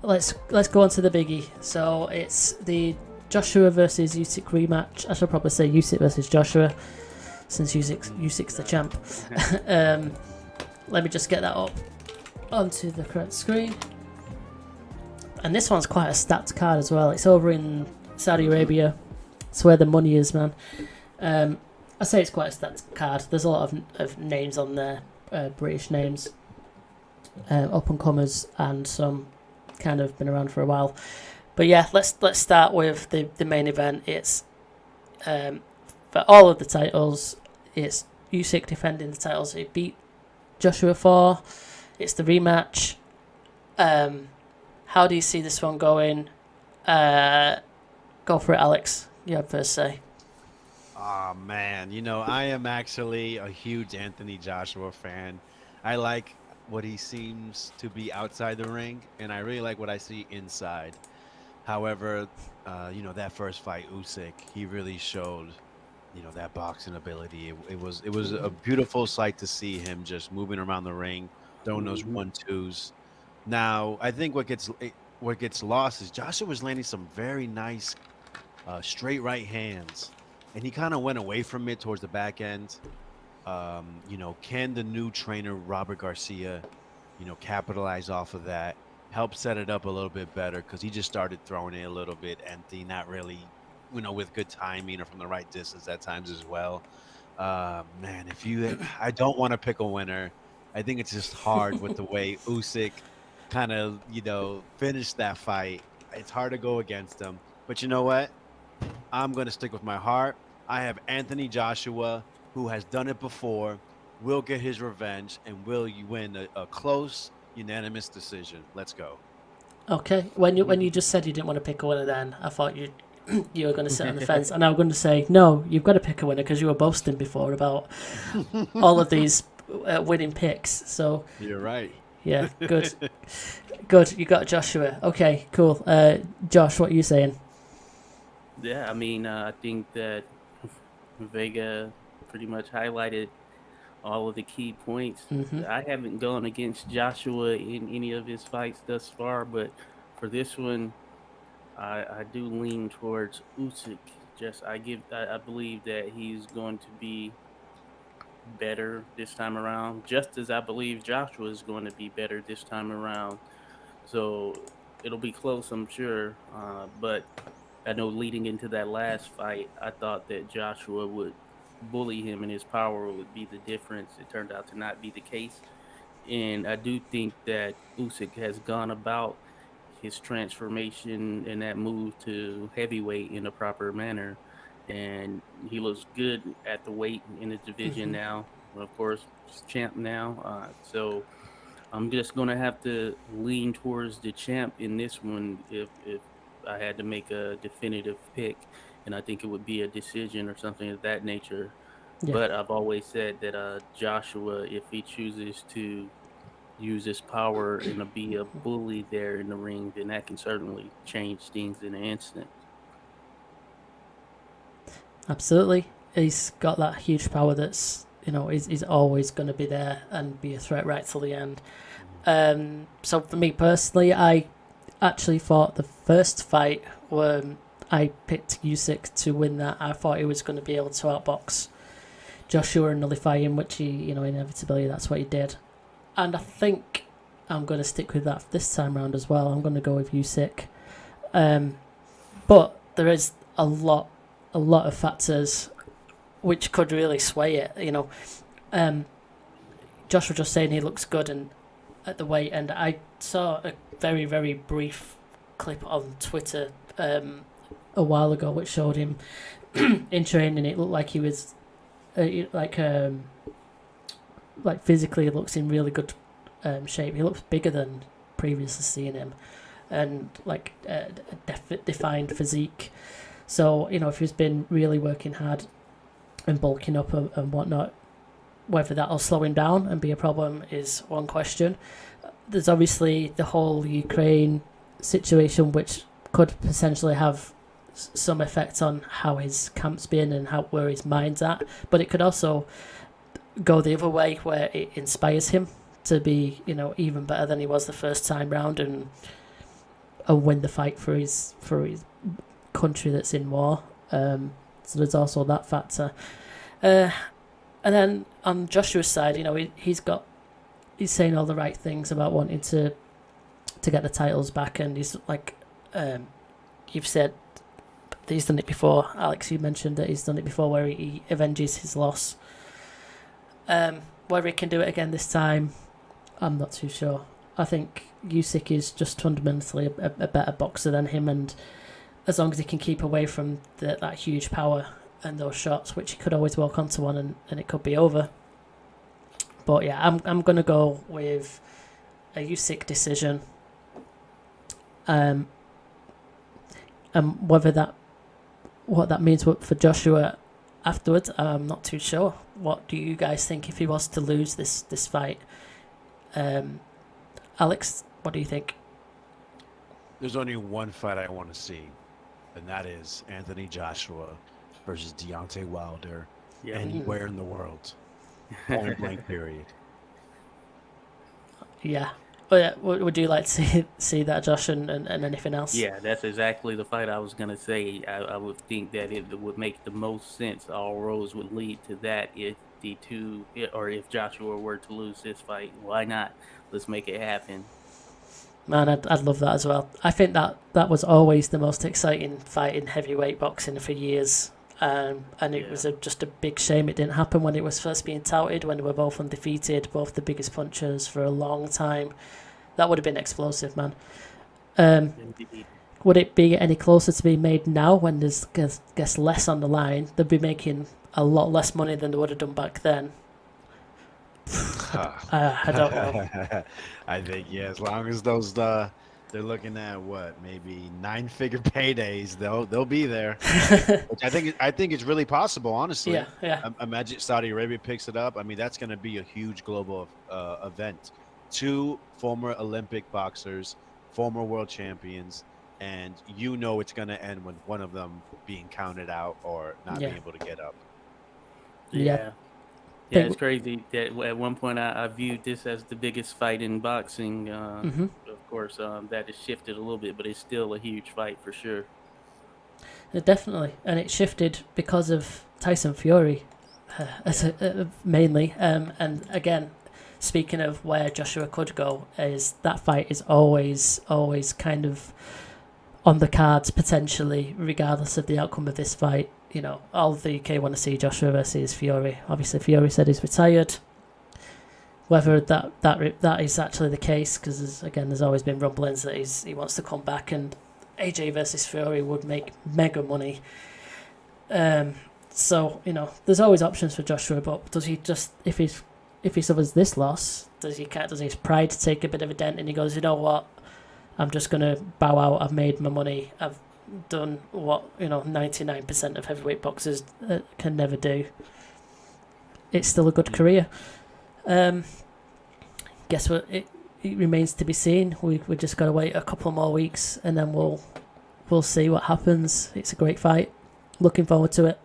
let's go on to the biggie. So it's the Joshua versus Usyk rematch. I should probably say Usyk versus Joshua, since Usyk's the champ. Let me just get that up onto the correct screen. And this one's quite a stacked card as well. It's over in Saudi Arabia. It's where the money is, man. I say it's quite a stacked card. There's a lot of names on there, British names, up and comers, and some kind of been around for a while. But yeah, let's start with the main event. It's for all of the titles. It's Usyk defending the titles. It beat Joshua 4. It's the rematch. How do you see this one going? Go for it, Alex. You have first say. Oh man, I am actually a huge Anthony Joshua fan. I like what he seems to be outside the ring, and I really like what I see inside. However, that first fight, Usyk, he really showed, that boxing ability. It was a beautiful sight to see him just moving around the ring, throwing those 1-2s. Now, I think what gets lost is Joshua was landing some very nice straight right hands, and he kind of went away from it towards the back end. Can the new trainer Robert Garcia, capitalize off of that, help set it up a little bit better, because he just started throwing it a little bit empty, not really, with good timing or from the right distance at times as well. Man, I don't want to pick a winner. I think it's just hard with the way Usyk kind of, finished that fight. It's hard to go against him. But you know what? I'm going to stick with my heart. I have Anthony Joshua, who has done it before, will get his revenge, and will win a close, unanimous decision. Let's go. Okay. When you just said you didn't want to pick a winner, then I thought you were going to sit on the fence, and I was going to say no. You've got to pick a winner because you were boasting before about all of these winning picks. So you're right. Yeah. Good. Good. You got Joshua. Okay. Cool. Josh, what are you saying? Yeah, I think that Vega pretty much highlighted all of the key points. I haven't gone against Joshua in any of his fights thus far, but for this one, I do lean towards Usyk. I believe that he's going to be better this time around, just as I believe Joshua is going to be better this time around. So it'll be close, I'm sure, but I know leading into that last fight, I thought that Joshua would bully him and his power would be the difference. It turned out to not be the case. And I do think that Usyk has gone about his transformation and that move to heavyweight in a proper manner. And he looks good at the weight in the division now. Of course, he's champ now. So I'm just going to have to lean towards the champ in this one if I had to make a definitive pick, and I think it would be a decision or something of that nature. Yeah. But I've always said that Joshua, if he chooses to use his power and be a bully there in the ring, then that can certainly change things in an instant. Absolutely. He's got that huge power that's, he's always going to be there and be a threat right till the end. So for me personally, I actually thought the first fight when I picked Usyk to win that, I thought he was going to be able to outbox Joshua and nullify him, which he, inevitably that's what he did. And I think I'm going to stick with that this time round as well. I'm going to go with Usyk. But there is a lot of factors which could really sway it. Joshua just saying he looks good and at the weight, and I saw a very, very brief clip on Twitter a while ago which showed him in training. It looked like he was like physically looks in really good shape. He looks bigger than previously seen him, and like a defined physique. So if he's been really working hard and bulking up and whatnot, whether that'll slow him down and be a problem is one question. There's obviously the whole Ukraine situation, which could potentially have some effect on how his camp's been and where his mind's at. But it could also go the other way, where it inspires him to be, even better than he was the first time round, and win the fight for his country that's in war. So there's also that factor. And then on Joshua's side, he's saying all the right things about wanting to get the titles back, and he's like, you've said that he's done it before. Alex, you mentioned that he's done it before, where he avenges his loss. Whether he can do it again this time, I'm not too sure. I think Usyk is just fundamentally a better boxer than him, and as long as he can keep away from that huge power and those shots, which he could always walk onto one and it could be over. But yeah, I'm gonna go with a Usyk decision. And what that means for Joshua afterwards, I'm not too sure. What do you guys think if he was to lose this fight? Alex, what do you think? There's only one fight I want to see, and that is Anthony Joshua versus Deontay Wilder anywhere in the world. Point blank period. Yeah. But yeah, would you like to see that, Josh, and anything else? Yeah, that's exactly the fight I was going to say. I would think that it would make the most sense. All roads would lead to that if if Joshua were to lose this fight. Why not? Let's make it happen. Man, I'd love that as well. I think that was always the most exciting fight in heavyweight boxing for years. And it was just a big shame it didn't happen when it was first being touted, when they were both undefeated, both the biggest punchers for a long time. That would have been explosive, man. Would it be any closer to being made now when there's guess less on the line? They'd be making a lot less money than they would have done back then. I don't know. I think as long as those they're looking at maybe 9-figure paydays, they'll be there. Which I think it's really possible, honestly. Yeah. Imagine Saudi Arabia picks it up. I mean, that's going to be a huge global event. 2 former Olympic boxers, former world champions, and it's going to end with one of them being counted out or not being able to get up. Yeah, it's crazy that at one point I viewed this as the biggest fight in boxing. Of course, that has shifted a little bit, but it's still a huge fight for sure. Definitely, and it shifted because of Tyson Fury, mainly. And again, speaking of where Joshua could go, is that fight is always kind of on the cards potentially, regardless of the outcome of this fight. All the UK want to see Joshua versus Fury. Obviously, Fury said he's retired. Whether that is actually the case, because there's always been rumblings that he wants to come back, and AJ versus Fury would make mega money. So there's always options for Joshua, but does he just if he suffers this loss, does his pride take a bit of a dent, and he goes, you know what, I'm just gonna bow out. I've made my money. I've done what 99% of heavyweight boxers can never do. It's still a good career. Guess what? It remains to be seen. We just got to wait a couple more weeks, and then we'll see what happens. It's a great fight. Looking forward to it.